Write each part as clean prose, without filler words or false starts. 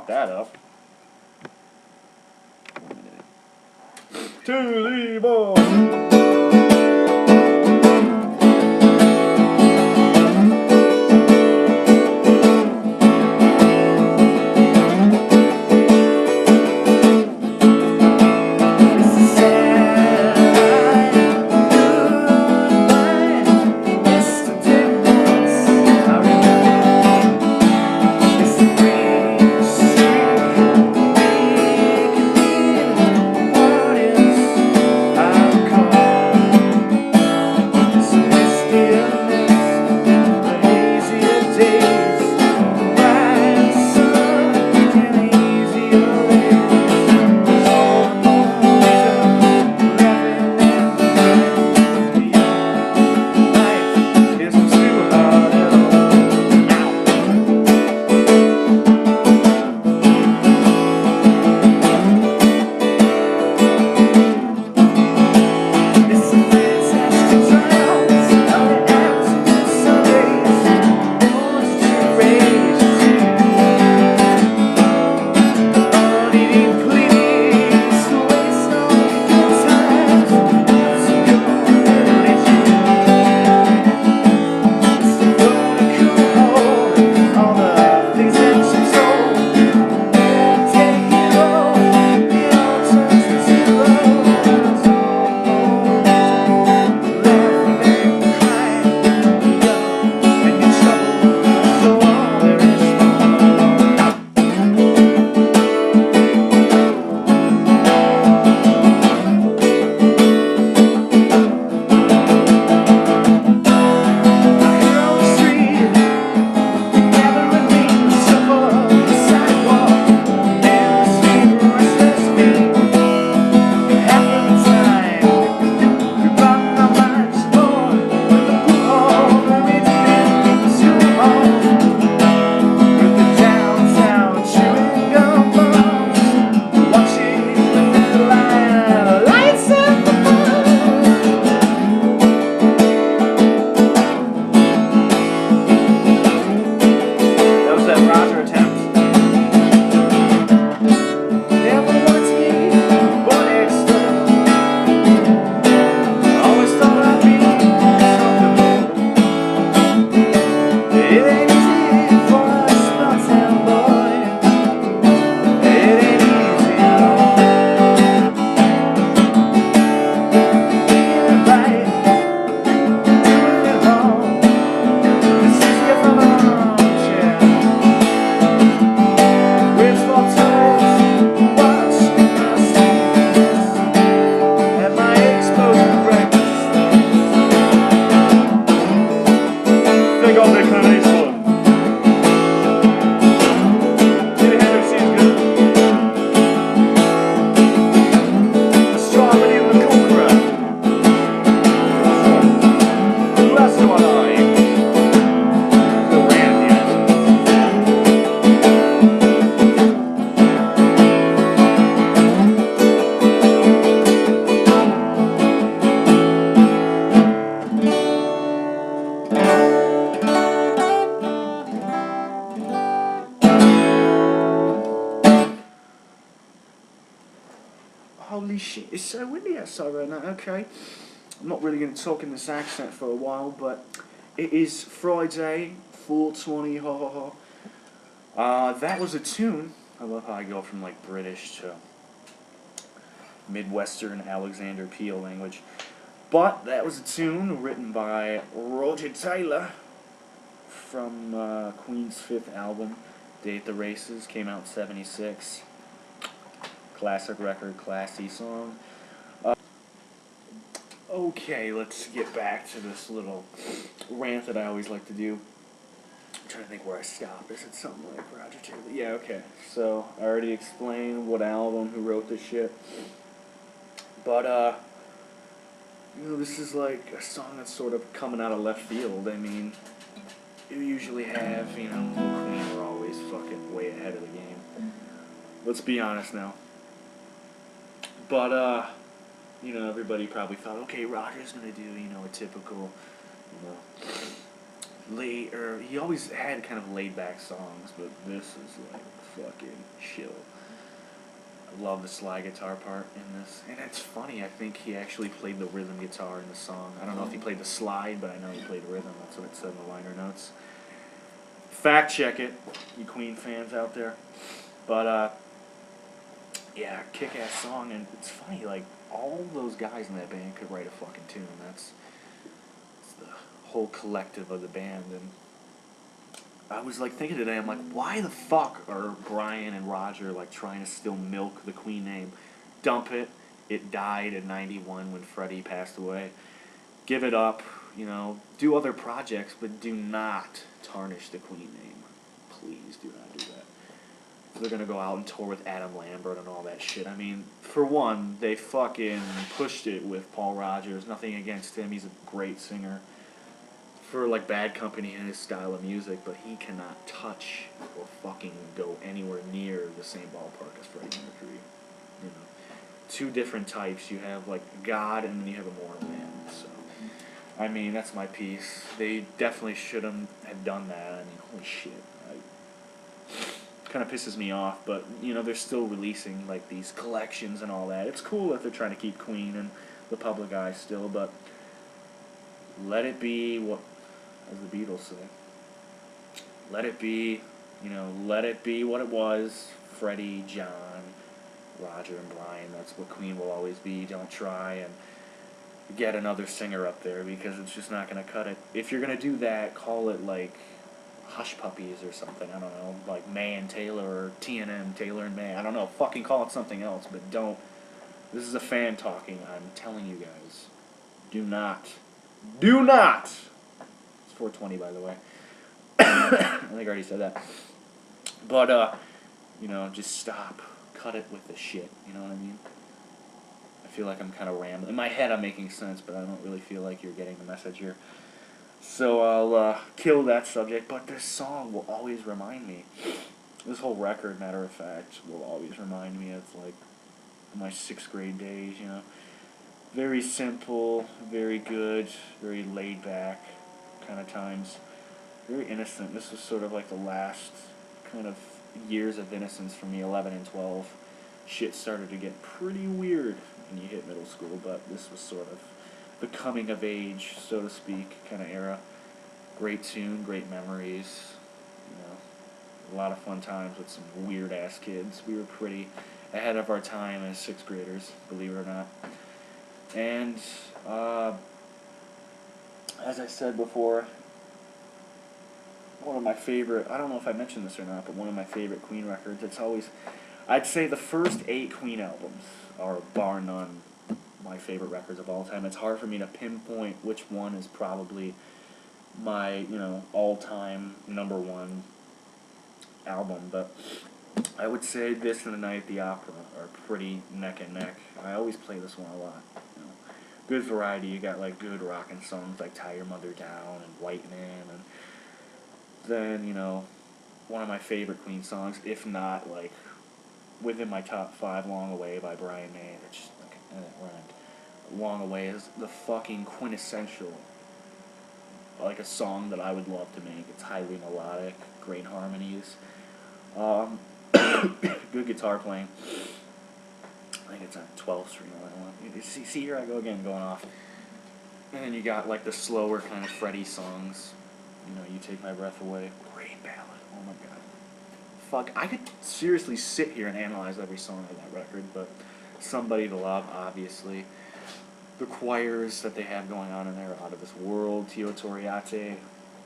fuck that up. 1 minute. To the ball. Holy shit, it's so windy outside right now. Okay, I'm not really going to talk in this accent for a while, but it is Friday, 4:20, ha ha ha. That was a tune. I love how I go from like British to Midwestern Alexander Peel language. But that was a tune written by Roger Taylor from Queen's 5th album, Date the Races, came out in '76. Classic record, classy song. Okay, let's get back to this little rant that I always like to do. I'm trying to think where I stopped. Is it something like Roger Taylor? Yeah, okay. So, I already explained what album, who wrote this shit. But, you know, this is like a song that's sort of coming out of left field. I mean, you usually have, you know, Queen are always fucking way ahead of the game. Let's be honest now. But, you know, everybody probably thought, okay, Roger's gonna do, you know, a typical, you know, he always had kind of laid back songs, but this is like fucking chill. I love the slide guitar part in this, and it's funny. I think he actually played the rhythm guitar in the song. I don't know if he played the slide, but I know he played the rhythm. That's what it said in the liner notes. Fact check it, you Queen fans out there. But yeah, kick-ass song, and it's funny. Like all those guys in that band could write a fucking tune. That's the whole collective of the band. And I was like thinking today, I'm like, why the fuck are Brian and Roger like trying to still milk the Queen name? Dump it. It died in '91 when Freddie passed away. Give it up, you know, do other projects, but do not tarnish the Queen name. Please do not do that. They're gonna go out and tour with Adam Lambert and all that shit. I mean, for one, they fucking pushed it with Paul Rogers. Nothing against him, he's a great singer. For like Bad Company and his style of music, but he cannot touch or fucking go anywhere near the same ballpark as Freddie Mercury. You know, two different types. You have like God, and then you have a mortal man. So, I mean, that's my piece. They definitely shouldn't have done that. I mean, holy shit. Kind of pisses me off, but you know they're still releasing like these collections and all that. It's cool that they're trying to keep Queen in the public eye still, but let it be what, as the Beatles say, let it be, you know, let it be what it was. Freddie, John, Roger, and Brian. That's what Queen will always be. Don't try and get another singer up there because it's just not going to cut it. If you're going to do that, call it like Hush Puppies or something. I don't know, like May and Taylor or T&M, Taylor and May. I don't know. Fucking call it something else, but don't. This is a fan talking. I'm telling you guys. Do not. Do not! It's 4:20, by the way. I think I already said that. But, you know, just stop. Cut it with the shit. You know what I mean? I feel like I'm kind of rambling. In my head, I'm making sense, but I don't really feel like you're getting the message here. So I'll kill that subject, but this song will always remind me. This whole record, matter of fact, will always remind me of, like, my 6th grade days, you know. Very simple, very good, very laid back kind of times. Very innocent. This was sort of like the last kind of years of innocence for me, 11 and 12. Shit started to get pretty weird when you hit middle school, but this was sort of the coming of age, so to speak, kind of era. Great tune, great memories, you know, a lot of fun times with some weird-ass kids. We were pretty ahead of our time as 6th graders, believe it or not. And, as I said before, one of my favorite, I don't know if I mentioned this or not, but one of my favorite Queen records, it's always, I'd say the first 8 Queen albums are, bar none, my favorite records of all time. It's hard for me to pinpoint which one is probably my, you know, all-time #1 album, but I would say this and The Night at the Opera are pretty neck and neck. I always play this one a lot. You know. Good variety. You got like good rockin' songs like Tie Your Mother Down and White Man, and then, you know, one of my favorite Queen songs, if not like within my top 5, Long Away by Brian May. It's just like rant. Long Away is the fucking quintessential, like a song that I would love to make. It's highly melodic, great harmonies, good guitar playing. I think it's on 12th Street. See, here I go again, going off. And then you got like the slower kind of Freddie songs. You know, You Take My Breath Away. Great ballad. Oh my god. Fuck, I could seriously sit here and analyze every song of that record, but Somebody to Love, obviously. The choirs that they have going on in there are out of this world. Tio Toriate.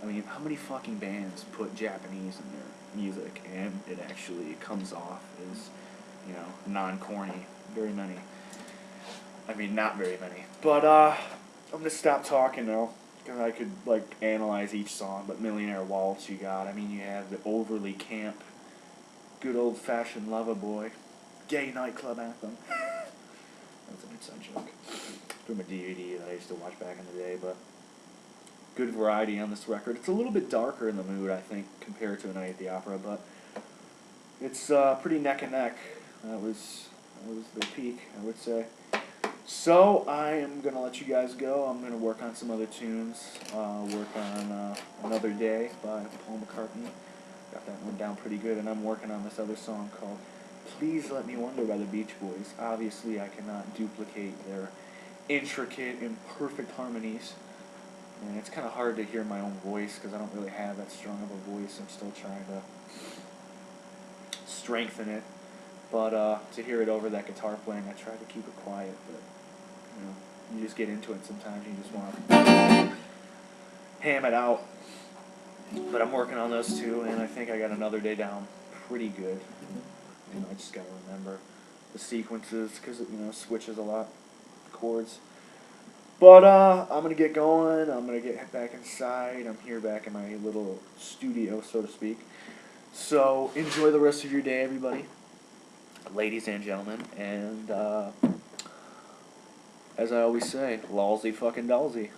I mean, how many fucking bands put Japanese in their music and it actually comes off as, you know, non-corny? Very many. I mean, not very many. But, I'm gonna stop talking now, because I could, like, analyze each song. But Millionaire Waltz you got. I mean, you have the overly camp, good old-fashioned Lover Boy, gay nightclub anthem. That's an inside joke from a DVD that I used to watch back in the day, but good variety on this record. It's a little bit darker in the mood, I think, compared to A Night at the Opera, but it's pretty neck and neck. That was the peak, I would say. So I am gonna let you guys go. I'm gonna work on some other tunes. Work on Another Day by Paul McCartney. Got that one down pretty good, and I'm working on this other song called Please Let Me Wonder by the Beach Boys. Obviously, I cannot duplicate their intricate and perfect harmonies. And it's kind of hard to hear my own voice because I don't really have that strong of a voice. I'm still trying to strengthen it. But to hear it over that guitar playing, I try to keep it quiet. But you know, you just get into it sometimes. You just want to ham it out. But I'm working on those two, and I think I got Another Day down pretty good. You know, I just gotta remember the sequences because it switches a lot, chords. But I'm gonna get going. I'm gonna get back inside. I'm here back in my little studio, so to speak. So enjoy the rest of your day, everybody, ladies and gentlemen. And as I always say, lawsy fucking dalsy.